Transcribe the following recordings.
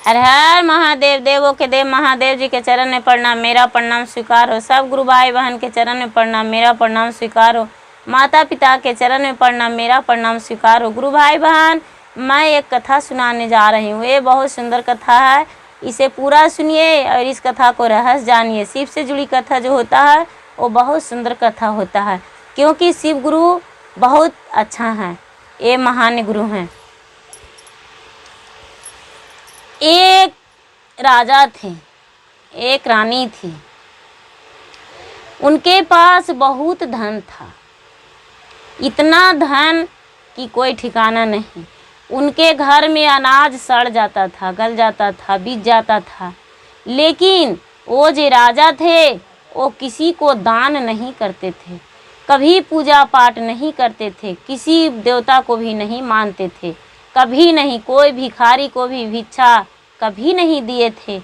हर हर महादेव। देवों के देव महादेव जी के चरण में प्रणाम, मेरा प्रणाम स्वीकार हो। सब गुरु भाई बहन के चरण में प्रणाम, मेरा प्रणाम स्वीकार हो। माता पिता के चरण में प्रणाम, मेरा प्रणाम स्वीकार हो। गुरु भाई बहन, मैं एक कथा सुनाने जा रही हूँ। ये बहुत सुंदर कथा है, इसे पूरा सुनिए और इस कथा को रहस्य जानिए। शिव से जुड़ी कथा जो होता है वो बहुत सुंदर कथा होता है, क्योंकि शिव गुरु बहुत अच्छा है, ये महान गुरु हैं। एक राजा थे, एक रानी थी। उनके पास बहुत धन था, इतना धन कि कोई ठिकाना नहीं। उनके घर में अनाज सड़ जाता था, गल जाता था, बिक जाता था। लेकिन वो जो राजा थे वो किसी को दान नहीं करते थे, कभी पूजा पाठ नहीं करते थे, किसी देवता को भी नहीं मानते थे, कभी नहीं कोई भिखारी को भी भिक्षा कभी नहीं दिए थे,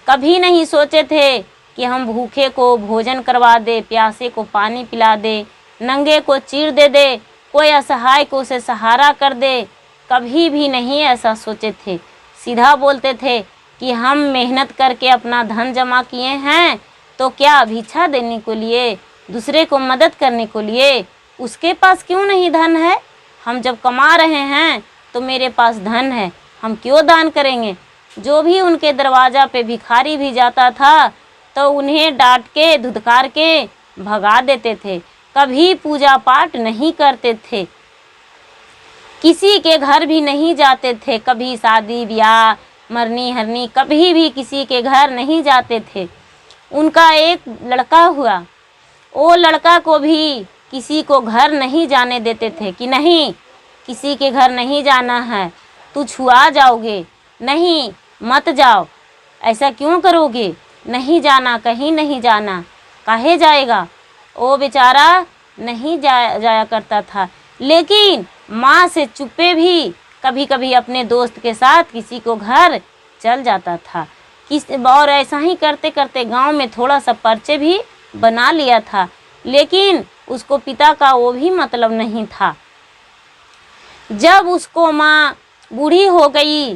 कभी नहीं सोचे थे कि हम भूखे को भोजन करवा दे, प्यासे को पानी पिला दे, नंगे को चीर दे, कोई असहाय को उसे सहारा कर दे। कभी भी नहीं ऐसा सोचे थे। सीधा बोलते थे कि हम मेहनत करके अपना धन जमा किए हैं तो क्या भिक्षा देने को लिए, दूसरे को मदद करने को लिए? उसके पास क्यों नहीं धन है? हम जब कमा रहे हैं तो मेरे पास धन है, हम क्यों दान करेंगे? जो भी उनके दरवाज़ा पे भिखारी भी जाता था तो उन्हें डांट के धुतकार के भगा देते थे। कभी पूजा पाठ नहीं करते थे, किसी के घर भी नहीं जाते थे, कभी शादी ब्याह मरनी हरनी कभी भी किसी के घर नहीं जाते थे। उनका एक लड़का हुआ, वो लड़का को भी किसी को घर नहीं जाने देते थे कि नहीं, किसी के घर नहीं जाना है, तू छुआ जाओगे, नहीं मत जाओ। ऐसा क्यों करोगे? नहीं जाना, कहीं नहीं जाना। काहे जाएगा? वो बेचारा नहीं जाया करता था। लेकिन माँ से चुप्पे भी कभी कभी अपने दोस्त के साथ किसी को घर चल जाता था। और ऐसा ही करते करते गांव में थोड़ा सा परिचय भी बना लिया था। लेकिन उसको पिता का वो भी मतलब नहीं था। जब उसको माँ बूढ़ी हो गई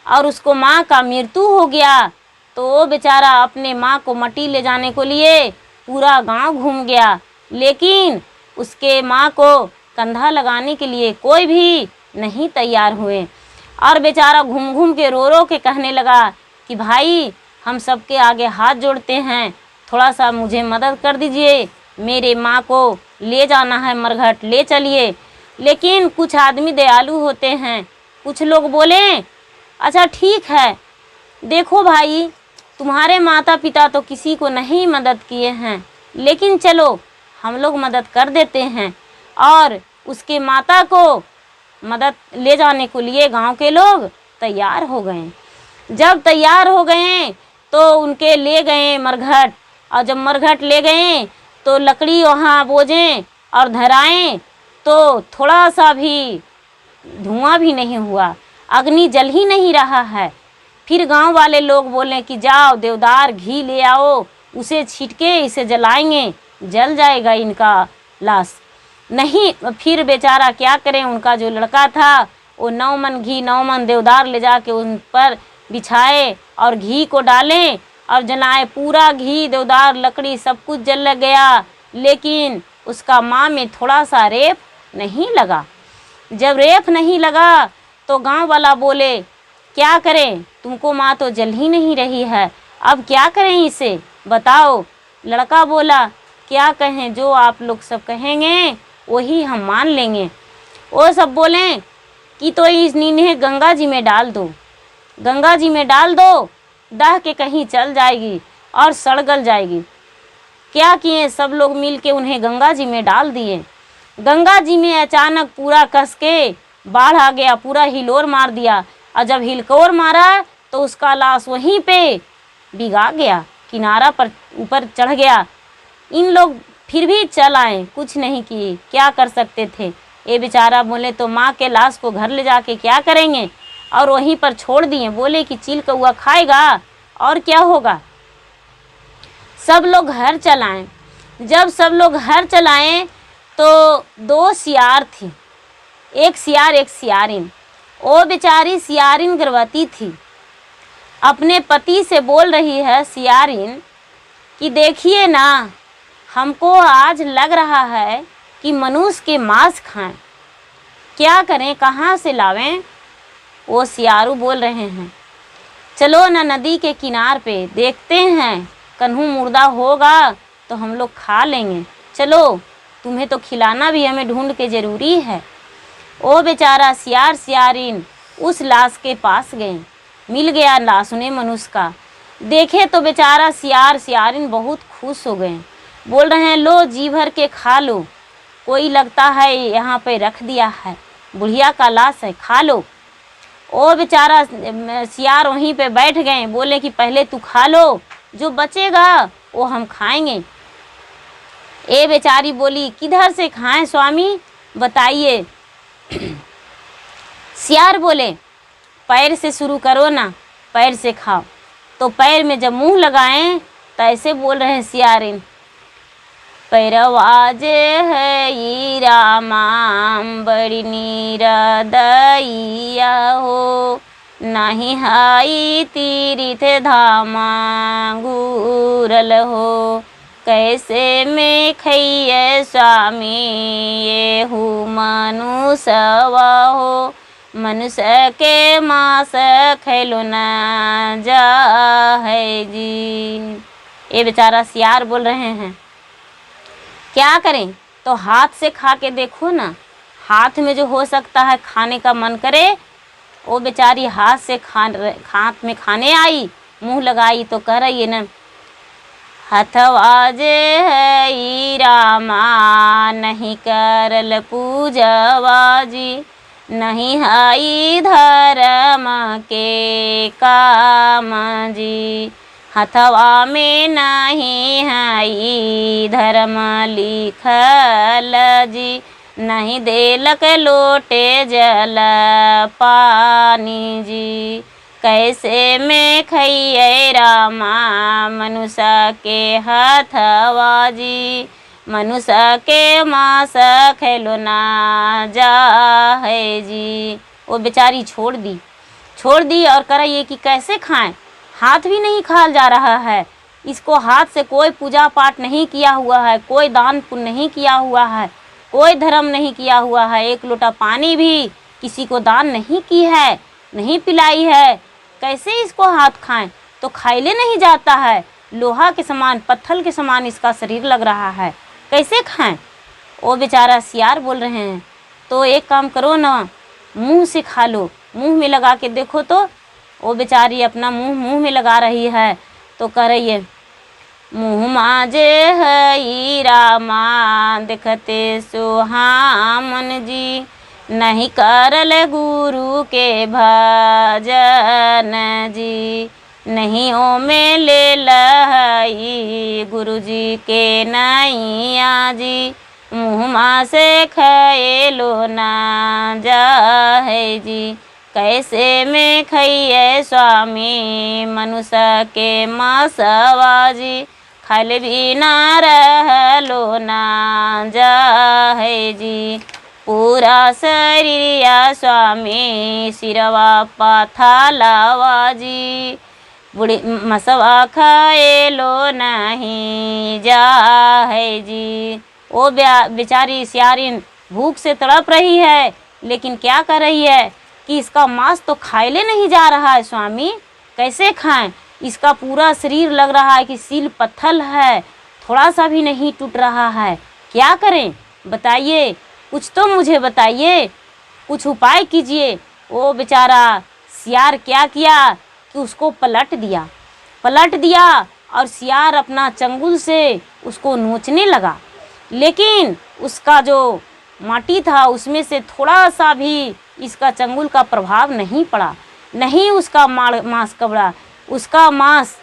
और उसको माँ का मृत्यु हो गया तो वो बेचारा अपने माँ को मट्टी ले जाने को लिए पूरा गांव घूम गया। लेकिन उसके माँ को कंधा लगाने के लिए कोई भी नहीं तैयार हुए। और बेचारा घूम घूम के रो के कहने लगा कि भाई, हम सबके आगे हाथ जोड़ते हैं, थोड़ा सा मुझे मदद कर दीजिए, मेरे माँ को ले जाना है मरघट, ले चलिए। लेकिन कुछ आदमी दयालु होते हैं, कुछ लोग बोले अच्छा ठीक है, देखो भाई, तुम्हारे माता पिता तो किसी को नहीं मदद किए हैं, लेकिन चलो हम लोग मदद कर देते हैं। और उसके माता को मदद ले जाने को लिए गांव के लोग तैयार हो गए। जब तैयार हो गए तो उनके ले गए मरघट, और जब मरघट ले गए तो लकड़ी वहाँ बोझें और धराएं तो थोड़ा सा भी धुआं भी नहीं हुआ, अग्नि जल ही नहीं रहा है। फिर गांव वाले लोग बोले कि जाओ देवदार घी ले आओ, उसे छींटे इसे जलाएंगे, जल जाएगा इनका लाश। नहीं, फिर बेचारा क्या करें, उनका जो लड़का था वो 9 मन घी 9 मन देवदार ले जाके उन पर बिछाए और घी को डालें और जलाए। पूरा घी देवदार लकड़ी सब कुछ जल गया, लेकिन उसका माँ में थोड़ा सा रेप नहीं लगा। जब रेप नहीं लगा तो गांव वाला बोले क्या करें, तुमको माँ तो जल ही नहीं रही है, अब क्या करें इसे बताओ। लड़का बोला क्या कहें, जो आप लोग सब कहेंगे वही हम मान लेंगे। वो सब बोले कि तो इन्हें गंगा जी में डाल दो, गंगा जी में डाल दो, दह के कहीं चल जाएगी और सड़ गल जाएगी। क्या किए, सब लोग मिल के उन्हें गंगा जी में डाल दिए। गंगा जी में अचानक पूरा कस के बाढ़ आ गया, पूरा हिलोर मार दिया। और जब हिलकोर मारा तो उसका लाश वहीं पे भिगा गया, किनारा पर ऊपर चढ़ गया। इन लोग फिर भी चल आए, कुछ नहीं किए, क्या कर सकते थे। ये बेचारा बोले तो माँ के लाश को घर ले जाके क्या करेंगे, और वहीं पर छोड़ दिए। बोले कि चील कौआ खाएगा और क्या होगा। सब लोग घर चलाएं। जब सब लोग घर चलाएं तो 2 सियार थी, एक सियार एक सियारिन। वो बेचारी सियारिन गर्भवती थी अपने पति से बोल रही है सियारिन कि देखिए ना, हमको आज लग रहा है कि मनुष्य के मांस खाएं, क्या करें, कहाँ से लावें। वो सियारू बोल रहे हैं, चलो ना नदी के किनार पे देखते हैं, कन्हू मुर्दा होगा तो हम लोग खा लेंगे, चलो तुम्हें तो खिलाना भी हमें ढूंढ के ज़रूरी है। वो बेचारा सियार सियारिन उस लाश के पास गए, मिल गया लाश उन्हें मनुष्य का। देखे तो बेचारा सियार सियारिन बहुत खुश हो गए, बोल रहे हैं लो जी भर के खा लो, कोई लगता है यहाँ पे रख दिया है, बुढ़िया का लाश है, खा लो। ओ बेचारा सियार वहीं पे बैठ गए, बोले कि पहले तू खा लो, जो बचेगा वो हम खाएंगे। ए बेचारी बोली किधर से खाएं स्वामी बताइए। सियार बोले पैर से शुरू करो ना, पैर से खाओ। तो पैर में जब मुंह लगाएं तो ऐसे बोल रहे हैं सियारिन, पैरवाजे है ई रामाम बड़ी नीरदैया हो, नहीं हाई तीर्थ धामा गुरल हो, कैसे में खइए स्वामी ये हूँ मनुष्यवा हो, मनुष्य के मांस खैलो न जा है जी। ये बेचारा सियार बोल रहे हैं क्या करें, तो हाथ से खा के देखो ना, हाथ में जो हो सकता है खाने का मन करे। वो बेचारी हाथ से हाथ में खाने आई, मुंह लगाई तो कह रही है न, हथवाजे है ई रामा नहीं करल पूजवा जी, नहीं हाई धर्म के काम जी, हथवा में नहीं हाई धर्म लिखल जी, नहीं देलक लोटे जल पानी जी, कैसे में खइए रामा मनुष्य के हथवा जी, मनुष्य के मांस खैलो ना जा है जी। वो बेचारी छोड़ दी और कह रही है कि कैसे खाएं, हाथ भी नहीं खाया जा रहा है, इसको हाथ से कोई पूजा पाठ नहीं किया हुआ है, कोई दान पुण्य नहीं किया हुआ है, कोई धर्म नहीं किया हुआ है, एक लोटा पानी भी किसी को दान नहीं की है, नहीं पिलाई है, कैसे इसको हाथ खाएं, तो खाइले नहीं जाता है, लोहा के समान पत्थर के समान इसका शरीर लग रहा है, कैसे खाएं। वो बेचारा सियार बोल रहे हैं तो एक काम करो ना, मुंह से खा लो, मुंह में लगा के देखो। तो वो बेचारी अपना मुंह में लगा रही है तो कह रही है, मुँह माजे है ई रामा देखते सुहामन जी, नहीं करल गुरु के भजन जी, नहीं ओ में ले लई गुरु जी के नैया जी, मुँह माँ से खएलो ना जा है जी, कैसे में खइए स्वामी मनुष्य के मांसवा जी, खाले भी ना रहलो ना जा है जी, पूरा शरीरिया स्वामी सिरवा पाथालावा जी, बुढ़ी मसवा खाएलो नहीं जा है जी। वो बेचारी सियारिन भूख से तड़प रही है, लेकिन क्या कर रही है कि इसका मांस तो खाइले नहीं जा रहा है स्वामी, कैसे खाएं, इसका पूरा शरीर लग रहा है कि सील पत्थर है, थोड़ा सा भी नहीं टूट रहा है, क्या करें बताइए, कुछ तो मुझे बताइए, कुछ उपाय कीजिए। वो बेचारा सियार क्या किया कि उसको पलट दिया और सियार अपना चंगुल से उसको नोचने लगा, लेकिन उसका जो माटी था उसमें से थोड़ा सा भी इसका चंगुल का प्रभाव नहीं पड़ा, नहीं उसका मांस कबड़ा, उसका मांस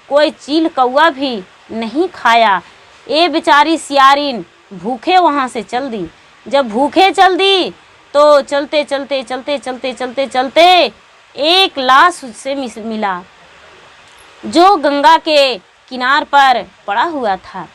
कोई चील कौआ भी नहीं खाया। ये बेचारी सियारिन भूखे वहाँ से चल दी। जब भूखे चल दी तो चलते चलते एक लाश उससे मिला जो गंगा के किनार पर पड़ा हुआ था।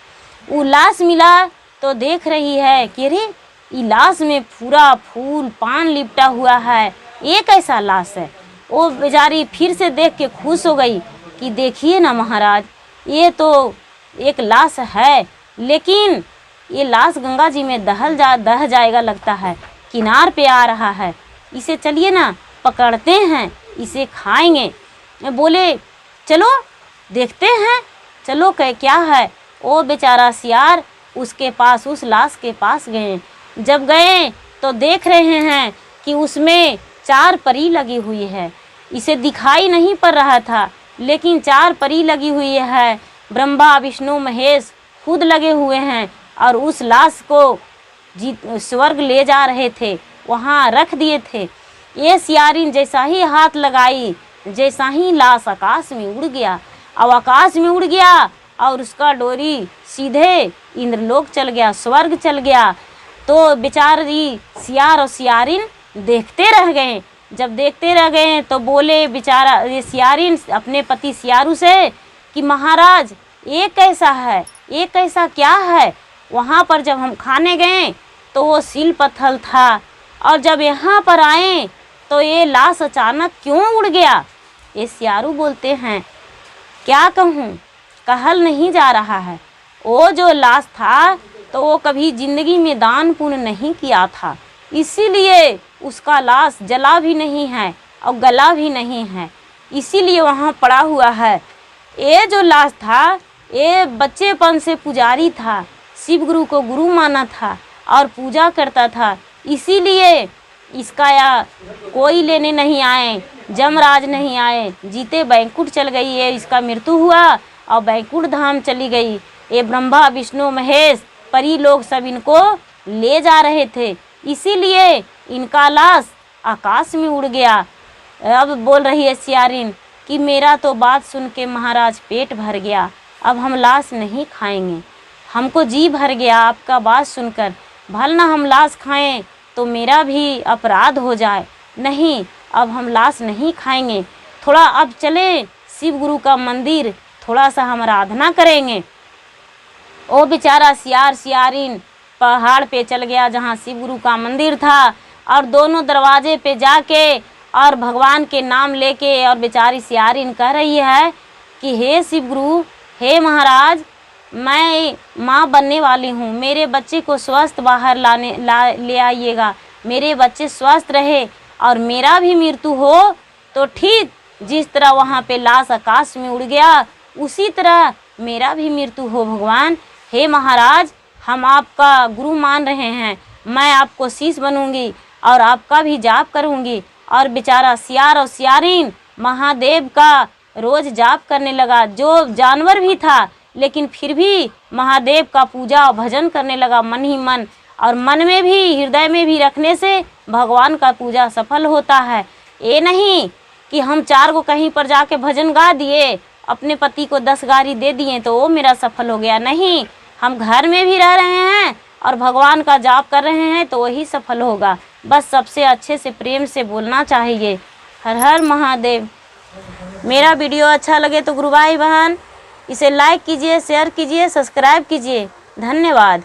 वो लाश मिला तो देख रही है कि अरे ये लाश में पूरा फूल पान लिपटा हुआ है, ये कैसा लाश है। वो बेचारी फिर से देख के खुश हो गई कि देखिए ना महाराज, ये तो एक लाश है, लेकिन ये लाश गंगा जी में दह जाएगा लगता है, किनार पे आ रहा है, इसे चलिए ना पकड़ते हैं, इसे खाएंगे। बोले चलो देखते हैं, चलो कह क्या है। वो बेचारा सियार उसके पास, उस लाश के पास गए। जब गए तो देख रहे हैं कि उसमें 4 परी लगी हुई है। इसे दिखाई नहीं पड़ रहा था, लेकिन 4 परी लगी हुई है। ब्रह्मा विष्णु महेश खुद लगे हुए हैं और उस लाश को स्वर्ग ले जा रहे थे, वहाँ रख दिए थे। ये सियारिन जैसा ही हाथ लगाई, जैसा ही लाश आकाश में उड़ गया। अब आकाश में उड़ गया और उसका डोरी सीधे इंद्रलोक चल गया, स्वर्ग चल गया। तो बेचारी सियार और सियारिन देखते रह गए। जब देखते रह गए तो बोले बेचारा ये सियारिन अपने पति सियारू से कि महाराज ये कैसा है, ये कैसा क्या है। वहाँ पर जब हम खाने गए तो वो सील पत्थर था, और जब यहाँ पर आए तो ये लाश अचानक क्यों उड़ गया। ये सियारू बोलते हैं क्या कहूँ, कहल नहीं जा रहा है। वो जो लाश था तो वो कभी ज़िंदगी में दान पुण्य नहीं किया था, इसीलिए उसका लाश जला भी नहीं है और गला भी नहीं है, इसीलिए वहाँ पड़ा हुआ है। ये जो लाश था ये बच्चेपन से पुजारी था, शिव गुरु को गुरु माना था और पूजा करता था, इसीलिए इसका या कोई लेने नहीं आए, जमराज नहीं आए, जीते बैकुंठ चल गई है। इसका मृत्यु हुआ और बैकुंठ धाम चली गई। ये ब्रह्मा विष्णु महेश परी लोग सब इनको ले जा रहे थे, इसीलिए इनका लाश आकाश में उड़ गया। अब बोल रही है सियारिन कि मेरा तो बात सुन के महाराज पेट भर गया, अब हम लाश नहीं खाएंगे, हमको जी भर गया आपका बात सुनकर। भल ना हम लाश खाएं तो मेरा भी अपराध हो जाए, नहीं अब हम लाश नहीं खाएंगे। थोड़ा अब चले शिव गुरु का मंदिर, थोड़ा सा हम आराधना करेंगे। ओ बेचारा सियार सियारिन पहाड़ पे चल गया जहाँ शिव गुरु का मंदिर था, और दोनों दरवाजे पे जाके और भगवान के नाम लेके और बेचारी सियारिन कह रही है कि हे शिव गुरु, हे महाराज, मैं माँ बनने वाली हूँ, मेरे बच्चे को स्वस्थ बाहर ले आइएगा, मेरे बच्चे स्वस्थ रहे और मेरा भी मृत्यु हो तो ठीक जिस तरह वहाँ पे लाश आकाश में उड़ गया उसी तरह मेरा भी मृत्यु हो भगवान। हे महाराज, हम आपका गुरु मान रहे हैं, मैं आपको शीश बनूंगी और आपका भी जाप करूंगी। और बेचारा सियार और सियारिन महादेव का रोज़ जाप करने लगा, जो जानवर भी था लेकिन फिर भी महादेव का पूजा और भजन करने लगा मन ही मन, और मन में भी हृदय में भी रखने से भगवान का पूजा सफल होता है। ये नहीं कि हम 4 को कहीं पर जाके भजन गा दिए, अपने पति को 10 गारी दे दिए तो वो मेरा सफल हो गया, नहीं, हम घर में भी रह रहे हैं और भगवान का जाप कर रहे हैं तो वही सफल होगा। बस सबसे अच्छे से प्रेम से बोलना चाहिए, हर हर महादेव। मेरा वीडियो अच्छा लगे तो गुरु भाई बहन इसे लाइक कीजिए, शेयर कीजिए, सब्सक्राइब कीजिए। धन्यवाद।